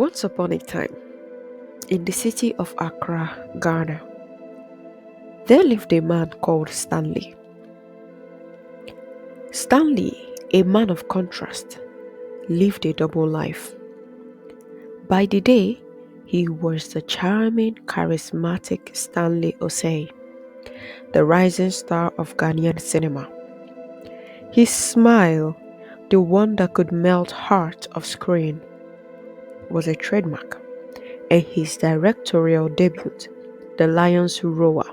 Once upon a time, in the city of Accra, Ghana, there lived a man called Stanley. Stanley, a man of contrast, lived a double life. By the day, he was the charming, charismatic Stanley Osei, the rising star of Ghanaian cinema. His smile, the one that could melt heart of screen, was a trademark, and his directorial debut, The Lion's Roar,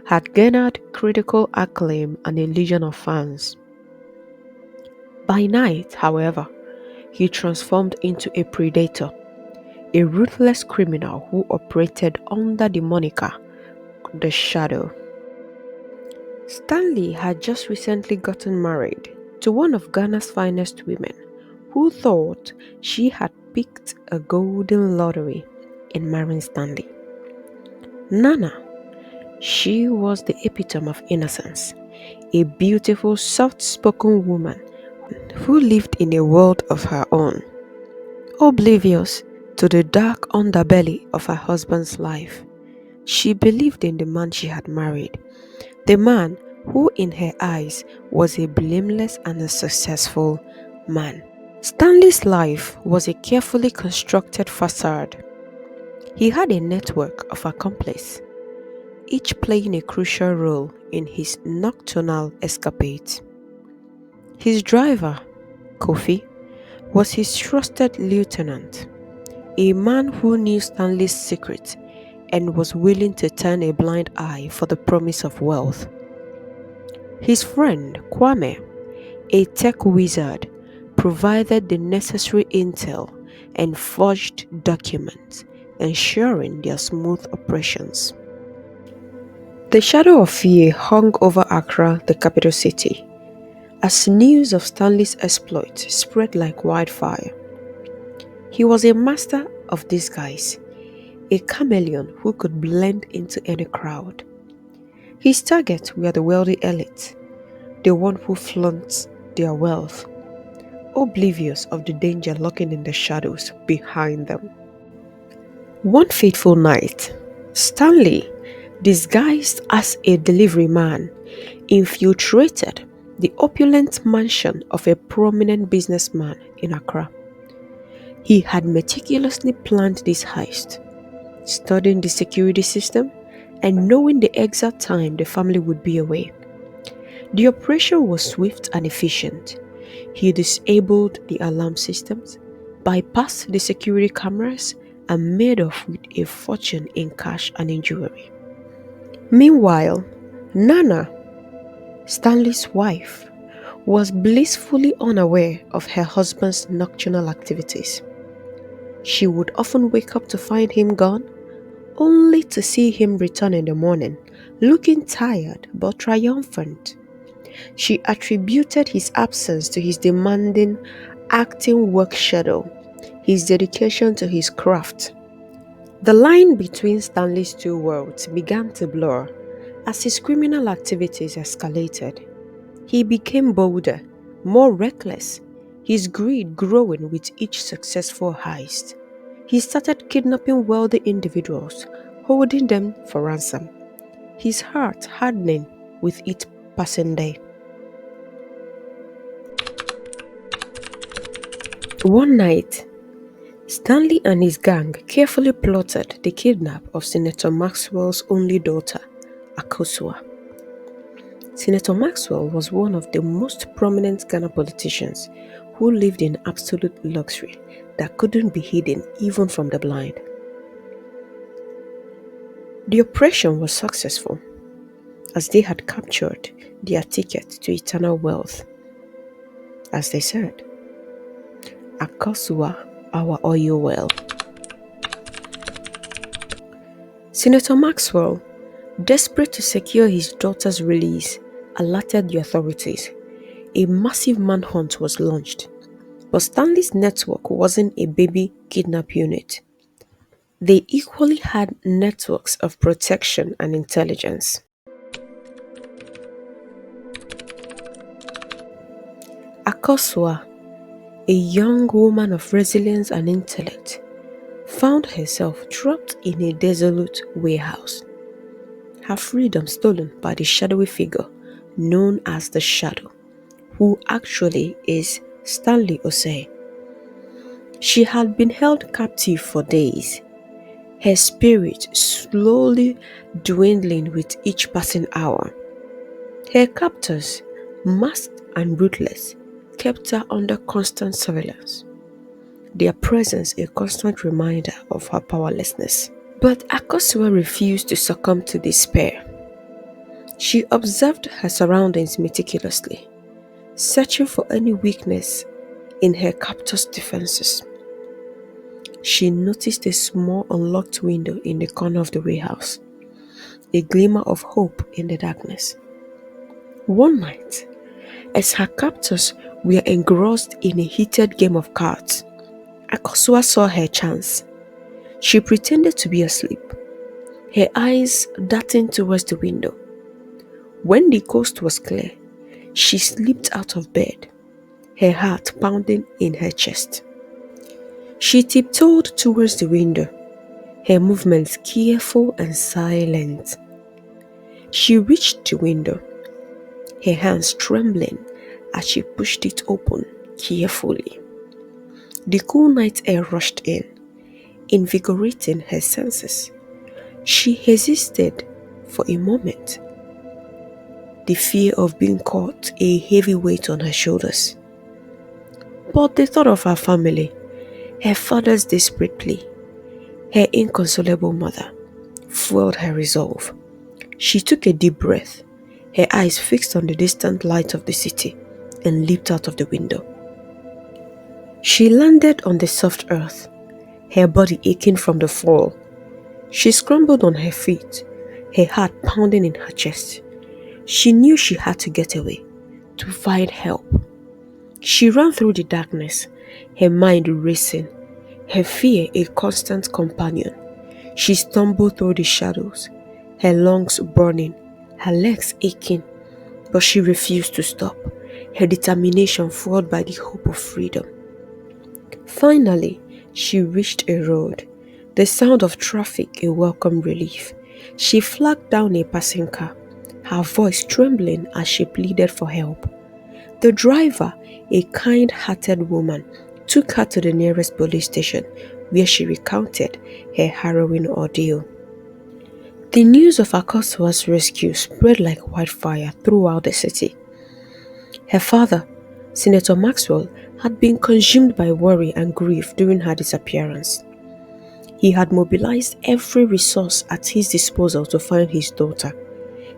had garnered critical acclaim and a legion of fans. By night, however, he transformed into a predator, a ruthless criminal who operated under the moniker The Shadow. Stanley had just recently gotten married to one of Ghana's finest women who thought she had picked a golden lottery in marrying Stanley. Nana, she was the epitome of innocence, a beautiful, soft-spoken woman who lived in a world of her own, oblivious to the dark underbelly of her husband's life. She believed in the man she had married, the man who in her eyes was a blameless and a successful man. Stanley's life was a carefully constructed facade. He had a network of accomplices, each playing a crucial role in his nocturnal escapades. His driver, Kofi, was his trusted lieutenant, a man who knew Stanley's secret and was willing to turn a blind eye for the promise of wealth. His friend, Kwame, a tech wizard, provided the necessary intel and forged documents, ensuring their smooth operations. The shadow of fear hung over Accra, the capital city, as news of Stanley's exploits spread like wildfire. He was a master of disguise, a chameleon who could blend into any crowd. His targets were the wealthy elite, the one who flaunts their wealth, oblivious of the danger lurking in the shadows behind them. One fateful night, Stanley, disguised as a delivery man, infiltrated the opulent mansion of a prominent businessman in Accra. He had meticulously planned this heist, studying the security system and knowing the exact time the family would be away. The operation was swift and efficient. He disabled the alarm systems, bypassed the security cameras, and made off with a fortune in cash and in jewelry. Meanwhile, Nana, Stanley's wife, was blissfully unaware of her husband's nocturnal activities. She would often wake up to find him gone, only to see him return in the morning, looking tired but triumphant. She attributed his absence to his demanding acting work schedule, his dedication to his craft. The line between Stanley's two worlds began to blur as his criminal activities escalated. He became bolder, more reckless, his greed growing with each successful heist. He started kidnapping wealthy individuals, holding them for ransom, his heart hardening with each passing day. One night, Stanley and his gang carefully plotted the kidnap of Senator Maxwell's only daughter, Akosua. Senator Maxwell was one of the most prominent Ghana politicians who lived in absolute luxury that couldn't be hidden even from the blind. The operation was successful, as they had captured their ticket to eternal wealth. As they said, Akosua, our oil well. Senator Maxwell, desperate to secure his daughter's release, alerted the authorities. A massive manhunt was launched, but Stanley's network wasn't a baby kidnap unit. They equally had networks of protection and intelligence. Akosua, a young woman of resilience and intellect, found herself trapped in a desolate warehouse, her freedom stolen by the shadowy figure known as the Shadow, who actually is Stanley Osei. She had been held captive for days, her spirit slowly dwindling with each passing hour. Her captors, masked and ruthless, kept her under constant surveillance, their presence a constant reminder of her powerlessness. But Akosua refused to succumb to despair. She observed her surroundings meticulously, searching for any weakness in her captor's defenses. She noticed a small unlocked window in the corner of the warehouse, a glimmer of hope in the darkness. One night, as her captors were engrossed in a heated game of cards, Akosua saw her chance. She pretended to be asleep, her eyes darting towards the window. When the coast was clear, she slipped out of bed, her heart pounding in her chest. She tiptoed towards the window, her movements careful and silent. She reached the window, her hands trembling as she pushed it open carefully. The cool night air rushed in, invigorating her senses. She hesitated for a moment, the fear of being caught a heavy weight on her shoulders. But the thought of her family, her father's desperate plea, her inconsolable mother, fueled her resolve. She took a deep breath, her eyes fixed on the distant light of the city, and leaped out of the window. She landed on the soft earth, her body aching from the fall. She scrambled on her feet, her heart pounding in her chest. She knew she had to get away, to find help. She ran through the darkness, her mind racing, her fear a constant companion. She stumbled through the shadows, her lungs burning, her legs aching, but she refused to stop, her determination fueled by the hope of freedom. Finally, she reached a road, the sound of traffic a welcome relief. She flagged down a passing car, her voice trembling as she pleaded for help. The driver, a kind-hearted woman, took her to the nearest police station where she recounted her harrowing ordeal. The news of Akosua's rescue spread like wildfire throughout the city. Her father, Senator Maxwell, had been consumed by worry and grief during her disappearance. He had mobilized every resource at his disposal to find his daughter,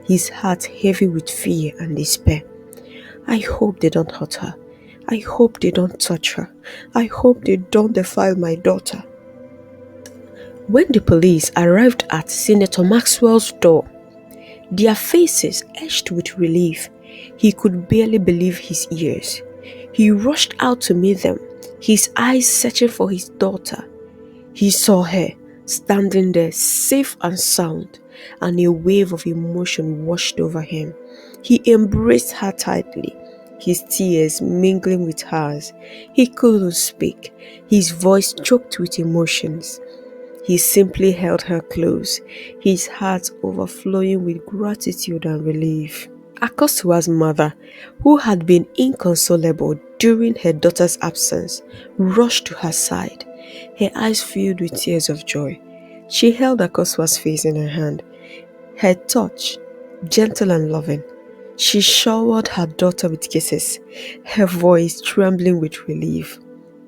his heart heavy with fear and despair. I hope they don't hurt her. I hope they don't touch her. I hope they don't defile my daughter. When the police arrived at Senator Maxwell's door, their faces etched with relief, he could barely believe his ears. He rushed out to meet them, his eyes searching for his daughter. He saw her, standing there safe and sound, and a wave of emotion washed over him. He embraced her tightly, his tears mingling with hers. He couldn't speak, his voice choked with emotions. He simply held her close, his heart overflowing with gratitude and relief. Akosua's mother, who had been inconsolable during her daughter's absence, rushed to her side, her eyes filled with tears of joy. She held Akosua's face in her hand, her touch gentle and loving. She showered her daughter with kisses, her voice trembling with relief.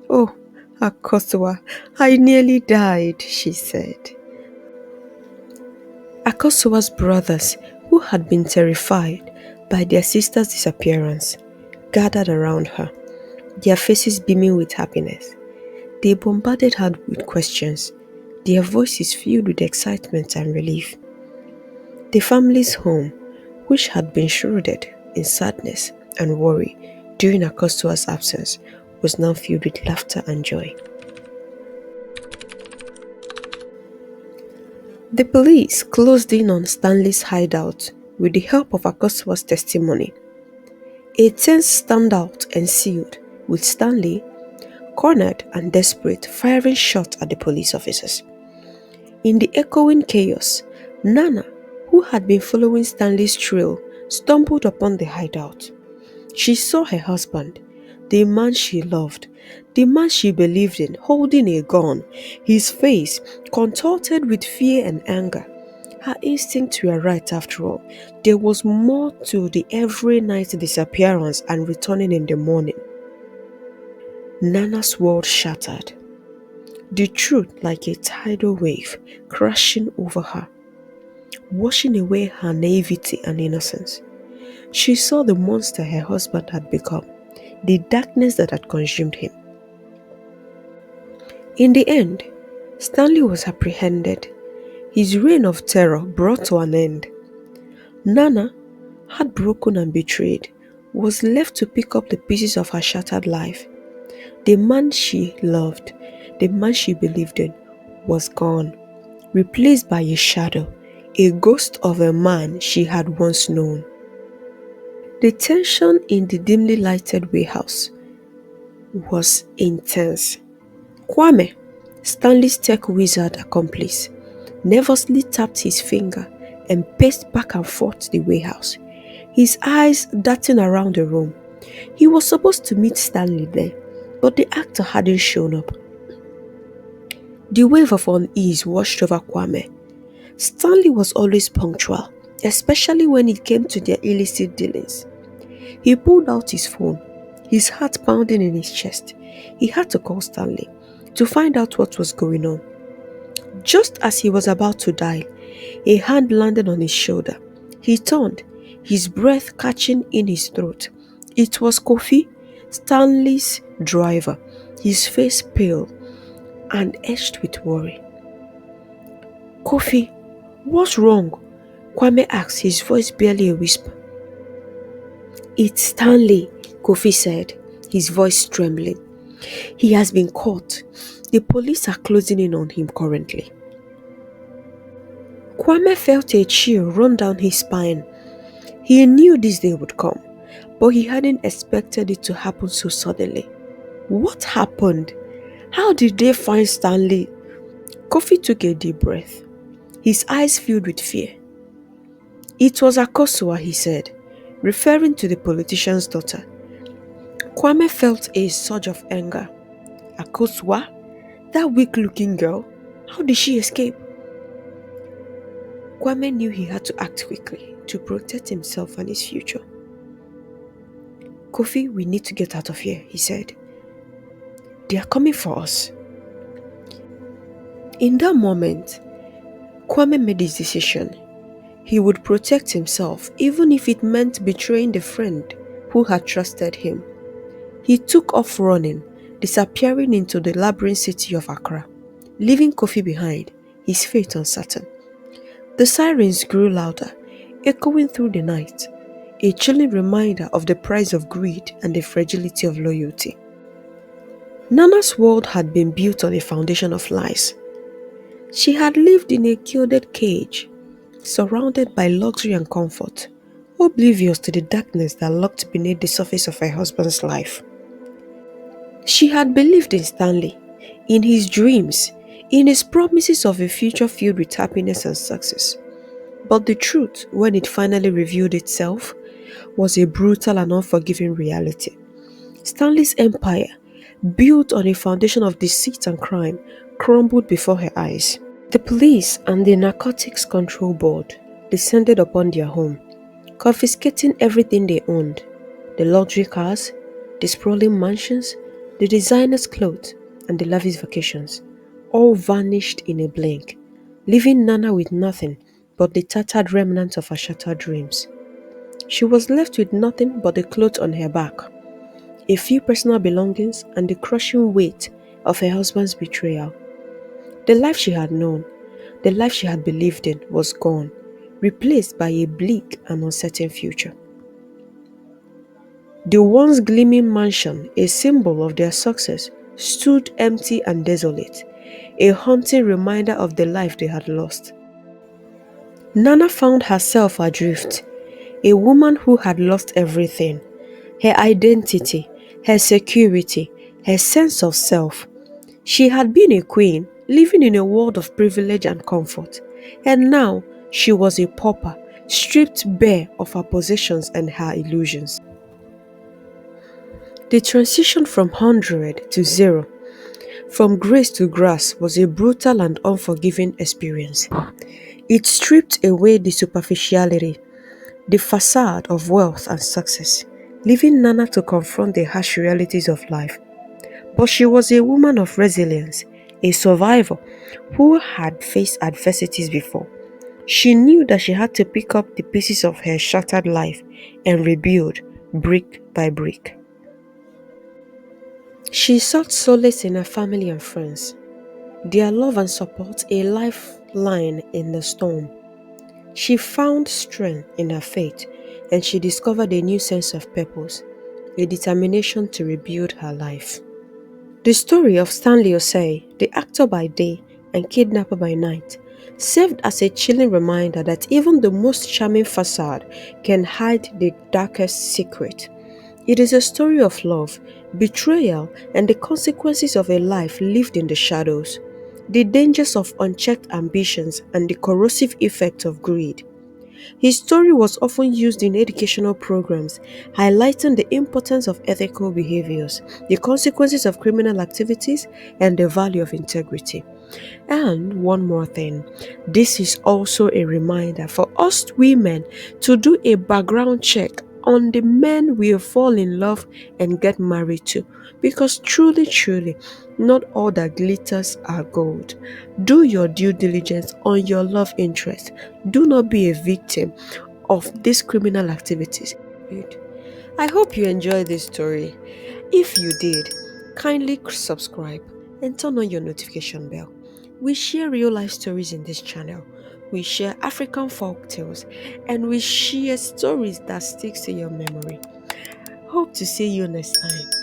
"Oh, Akosua, I nearly died," she said. Akosua's brothers, who had been terrified by their sister's disappearance, gathered around her, their faces beaming with happiness. They bombarded her with questions, their voices filled with excitement and relief. The family's home, which had been shrouded in sadness and worry during Akosua's absence, was now filled with laughter and joy. The police closed in on Stanley's hideout with the help of Akosua's testimony. A tense standout ensued, with Stanley cornered and desperate, firing shots at the police officers. In the echoing chaos, Nana, who had been following Stanley's trail, stumbled upon the hideout. She saw her husband, the man she loved, the man she believed in, holding a gun, his face contorted with fear and anger. Her instincts were right after all. There was more to the every night disappearance and returning in the morning. Nana's world shattered. The truth, like a tidal wave, crashing over her, washing away her naivety and innocence. She saw the monster her husband had become, the darkness that had consumed him. In the end, Stanley was apprehended, his reign of terror brought to an end. Nana, heartbroken and betrayed, was left to pick up the pieces of her shattered life. The man she loved, the man she believed in, was gone, replaced by a shadow, a ghost of a man she had once known. The tension in the dimly lighted warehouse was intense. Kwame, Stanley's tech wizard accomplice, nervously tapped his finger and paced back and forth the warehouse, his eyes darting around the room. He was supposed to meet Stanley there, but the actor hadn't shown up. The wave of unease washed over Kwame. Stanley was always punctual, especially when it came to their illicit dealings. He pulled out his phone, his heart pounding in his chest. He had to call Stanley to find out what was going on. Just as he was about to dial, a hand landed on his shoulder. He turned, his breath catching in his throat. It was Kofi, Stanley's driver, his face pale and etched with worry. "Kofi, what's wrong?" Kwame asked, his voice barely a whisper. "It's Stanley," Kofi said, his voice trembling. "He has been caught. The police are closing in on him currently." Kwame felt a chill run down his spine. He knew this day would come, but he hadn't expected it to happen so suddenly. What happened? How did they find Stanley? Kofi took a deep breath, his eyes filled with fear. "It was Akosua," he said, referring to the politician's daughter. Kwame felt a surge of anger. Akosua? That weak-looking girl? How did she escape? Kwame knew he had to act quickly to protect himself and his future. "Kofi, we need to get out of here," he said. "They are coming for us." In that moment, Kwame made his decision. He would protect himself even if it meant betraying the friend who had trusted him. He took off running, disappearing into the labyrinth city of Accra, leaving Kofi behind, his fate uncertain. The sirens grew louder, echoing through the night, a chilling reminder of the price of greed and the fragility of loyalty. Nana's world had been built on a foundation of lies. She had lived in a gilded cage, surrounded by luxury and comfort, oblivious to the darkness that lurked beneath the surface of her husband's life. She had believed in Stanley, in his dreams, in his promises of a future filled with happiness and success. But the truth, when it finally revealed itself, was a brutal and unforgiving reality. Stanley's empire, built on a foundation of deceit and crime, crumbled before her eyes. The police and the Narcotics Control Board descended upon their home, confiscating everything they owned: the luxury cars, the sprawling mansions, the designer's clothes, and the lavish vacations, all vanished in a blink, leaving Nana with nothing but the tattered remnants of her shattered dreams. She was left with nothing but the clothes on her back, a few personal belongings, and the crushing weight of her husband's betrayal. The life she had known, the life she had believed in, was gone, replaced by a bleak and uncertain future. The once gleaming mansion, a symbol of their success, stood empty and desolate, a haunting reminder of the life they had lost. Nana found herself adrift, a woman who had lost everything: her identity, her security, her sense of self. She had been a queen, living in a world of privilege and comfort, and now she was a pauper, stripped bare of her possessions and her illusions. The transition from 100 to 0, from grace to grass, was a brutal and unforgiving experience. It stripped away the superficiality, the facade of wealth and success, leaving Nana to confront the harsh realities of life. But she was a woman of resilience, a survivor who had faced adversities before. She knew that she had to pick up the pieces of her shattered life and rebuild brick by brick. She sought solace in her family and friends, their love and support a lifeline in the storm. She found strength in her faith, and she discovered a new sense of purpose, a determination to rebuild her life. The story of Stanley, the actor by day and kidnapper by night, served as a chilling reminder that even the most charming facade can hide the darkest secret. It is a story of love, betrayal, and the consequences of a life lived in the shadows, the dangers of unchecked ambitions, and the corrosive effects of greed. His story was often used in educational programs, highlighting the importance of ethical behaviors, the consequences of criminal activities, and the value of integrity. And one more thing, this is also a reminder for us women to do a background check on the men we fall in love and get married to. Because truly, truly, not all that glitters are gold. Do your due diligence on your love interest. Do not be a victim of these criminal activities. I hope you enjoyed this story. If you did, kindly subscribe and turn on your notification bell. We share real life stories in this channel. We share African folk tales and we share stories that sticks to your memory. Hope to see you next time.